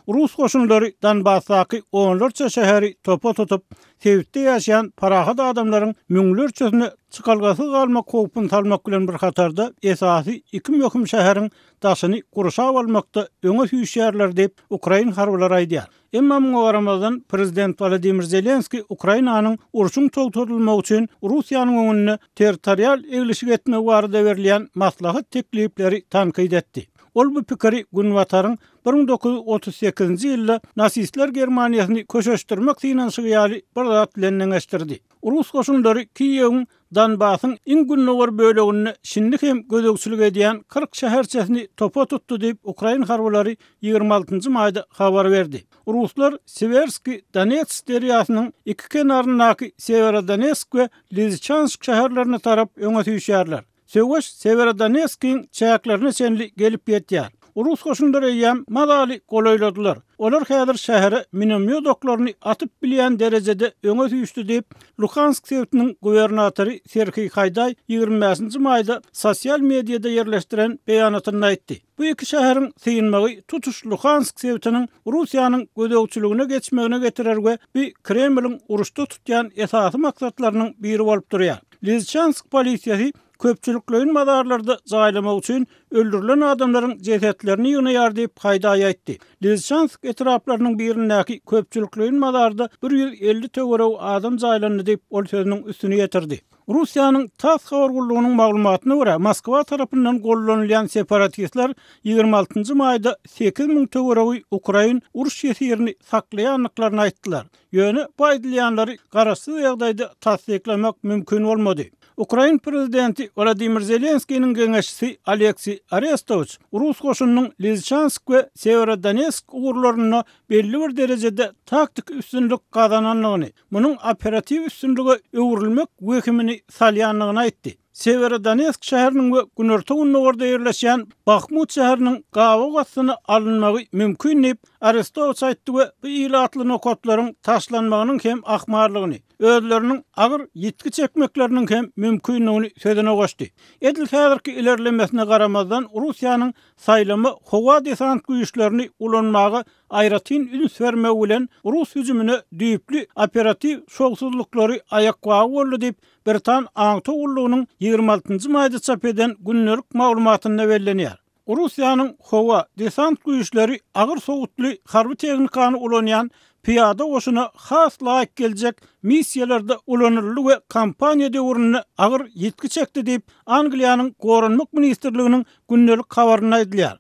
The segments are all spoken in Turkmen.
Rus goşunlary Donbassdaky onlarça şäheri topa tutup, Sewitde ýaşaýan parahat adamlaryň müňlerçesine çykalgasy galmak howpun salmak bilen bir hatarda esasy iki möhüm şäheriň daşyny gurşap almakda öňe süýşýärler diýip Ukraina harblary aýdýar. Emma muňa garamazdan Prezident Volodymyr Zelenski Ukrainanyň urşuň togtadylmagy üçin Russiýanyň öňüne territorial eglişik etme barada berilýän maslahat teklipleri tanqid etdi. Ol bu pikiri Günwataryň 1938-nji ýylda nasistler Germaniýasyny köşeşdirmek synanşygy bir zat bilen eňeşdirdi. Rus goşunlary Kiýewiň Donbassyň iň günnäwir bölegini şinlik hem gözegçilik edýän 40 şäherçesini topa tutdy diýip Ukraina harblary 26-njy maýda habar berdi. Ruslar Severski Donetsk deriýasynyň iki kenaryndaky Severodonetsk we Lysychansk şäherlerine tarap öňe süýşýärler. Söwüş Severodonetskiň çäklerine senli gelip ýetýär. Rus goşunlary ýam madaly golaýladylar. Olar häzir şähere minomyot oklaryny atyp bilýän derejede öňe süýşdi diýip Luhansk sewtiniň gubernatory Serhiy Hayday 25-nji maýda sosial mediada ýerleşdiren beýanatyny aýtdy. Bu iki şäheriň syýynmagy tutuş Luhansk sewtiniň Russiýanyň gözegçiligine geçmegine getirer we bir Kremliň uruşda tutýan esasy maksatlarynyň biri bolup durýar. Lysychansk polisiýasy köpçüliklerin madarlarda zaylamak üçün öldürülen adamların cesetlerini yığınayar deyip Hayday aýtdy. Lysychansk etraplarının birindäki köpçüliklerin madarda 150 töwerew adam zaylandy deyip ol sözüniň üstüne ýetirdi. Russiýanyň TASS habar gullugynyň maglumatyna görä, Moskwa tarapyndan gollanylýan separatistler 26-njy maýda 8000 töwerew Ukraina uruş ýerini saklaýanlyklaryny aýtdylar. Ýöne bu aýdylýanlary garaşsyz ýagdaýda tasdiklemek mümkin bolmady. Ukraina prezidenti Volodymyr Zelenskiň geňeşçisi Aleksey Arestovich Rus goşunynyň Lysychansk we Severodonetsk uğurlaryna belli bir derejede taktik üstünlük gazananlygyny, munyň operativ üstünlüge öwrilmek wekimini salýanlygyny aýtdy. Severodonetsk şäheriniň we günertegiň orada ýerleşýän Bakhmut şäheriniň gawa gasyny alynmagy mümkin diýip Arestovich aýtdy we bu ilatly nokatlaryň taşlanmagynyň hem ahmarlygyny, özleriniň agyr ýetki çekmekleriniň hem mümkinligini sözüne goşdy. Edil häzirki ilerlemesine garamazdan Russiýanyň saýlamy howa desant güýçlerini ulanmagy aýratyn üns bermegi bilen Rus hüjümine düýpli operativ şogsuzlyklary aýakbagy boldy diýip Britan Aňto ullugynyň 26-njy maýda çap eden günnelik maglumatyna bellenýär. Russiýanyň howa desant güýçleri agyr sowutly harby tehnikany ulanýan piyada goşuna has laýyk geljek missiýalarda ulanyrly we kampaniýa döwrüne agyr ýetki çekdi diýip Angliýanyň Gorunluk ministrliginiň günnelik habaryna aýdylýar.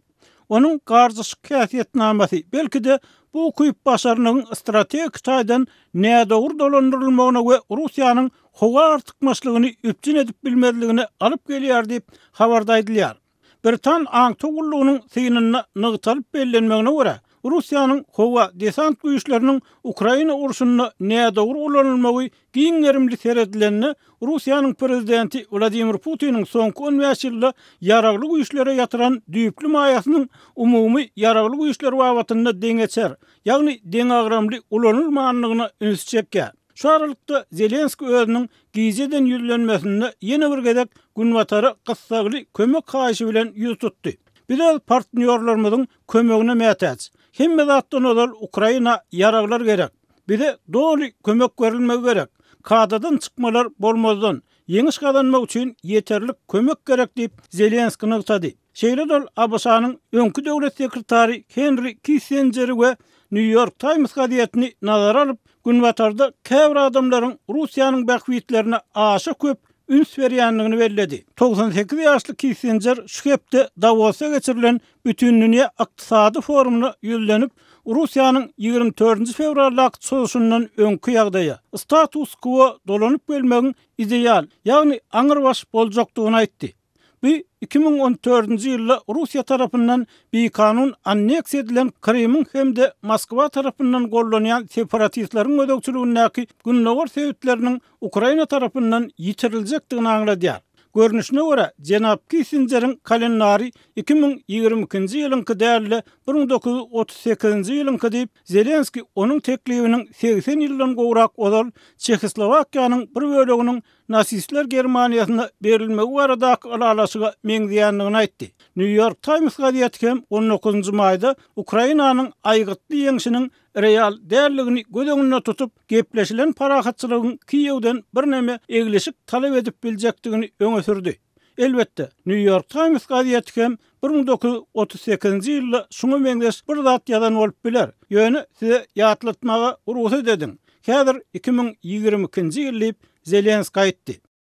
Onun garzyşyk käfiýetnamasy belki de bu küýp başarynyň strategik taýdan nädowur dolandyrylmagyna we Russiýanyň howa artykmaçlygyny üpjün edip bilmezligine alyp gelýär diýip habarda aýdylýar. Britan Aňto ullugynyň synyna nygtalyp bellenmegine görä, Russiýanyň howa desant güýçleriniň Ukraina urşunyna nädowur ulanylmagy giňerimli seredilenini Russiýanyň prezidenti Vladimir Putin'in soňky 10 ýylda ýaragly güýçlere ýatyran düýpli maýasynyň umumy ýaragly güýçler wawatyna deňeçer, ýagny deň agramly ulanylmaganlygyna üns çekýär. Şu aralykda Zelenski özüniň Gize'den ýüzlenmesinde ýene bir gezek Günwatary gyssagly kömek haýyşy bilen ýüz tutdy. Biz partnerlerimiziň kömegine mätäç. Hemme zatdan olar Ukraina yaraglar gerek. Bize doly kömek berilmegi gerek. Kadadan çykmalar bolmazdan ýeňiş kazanmak üçin ýeterlik kömek gerek diýip Zelenski nykdy. Şeýle Abasanyň öňkü döwlet sekretary Henry Kissinger we New York Times gazetini nazara alyp Günwatarda käbir adamlaryň Russiýanyň bähwitlerine aşa köp üns berýänligini belledi. 98 ýaşly Kissinger şu hepde Davos'a geçirilen Bütünlüğe Iqtisadi forumuna ýüzlenip Russiýanyň 24 fevrallyk soşundan öňkü ýagdaýa status quo dolanyp gelmegiň ideal, ýagny aňyrbaş boljakdygyny aýtdy. Bu 2014-nji ýylda Russiýa tarapyndan bir kanun anneks edilen Krymyň hemde Moskwa tarapyndan gollanýan separatistleriň ödekçiligindäki günnäwir sebäpleriniň Ukraina tarapyndan ýitiriljekdigini aňladýar. Görnüşine göre Jenap Kissinger'in kalendary 2022-nji ýylyňky däli 1938-nji ýylyňky diýip Zelenski onun teklifiniň 80 ýyldan gowrak odal Çehoslowakiýanyň bir böleginiň nasistler Germaniýasyna berilmegi barada alalaşyga meňdiýändigini aýtdy. New York Times gazetesi hem 19 maýda Ukrainanyň aýgytly ýeňişiniň real därligini göz öňünde tutup gepleşilen parahatçylygyň Kiýewden birnäme egleşik talap edip biljekdigini öňe sürdi. Elbetde New York Times gazetesi hem 1938-nji ýylda şuňa meňdeş bir zat ýazan bolup biler. Ýöne size ýatlatmaga urusy dedim. Häzir 2022-nji ýyl diýip Zelenskiy aýtdy.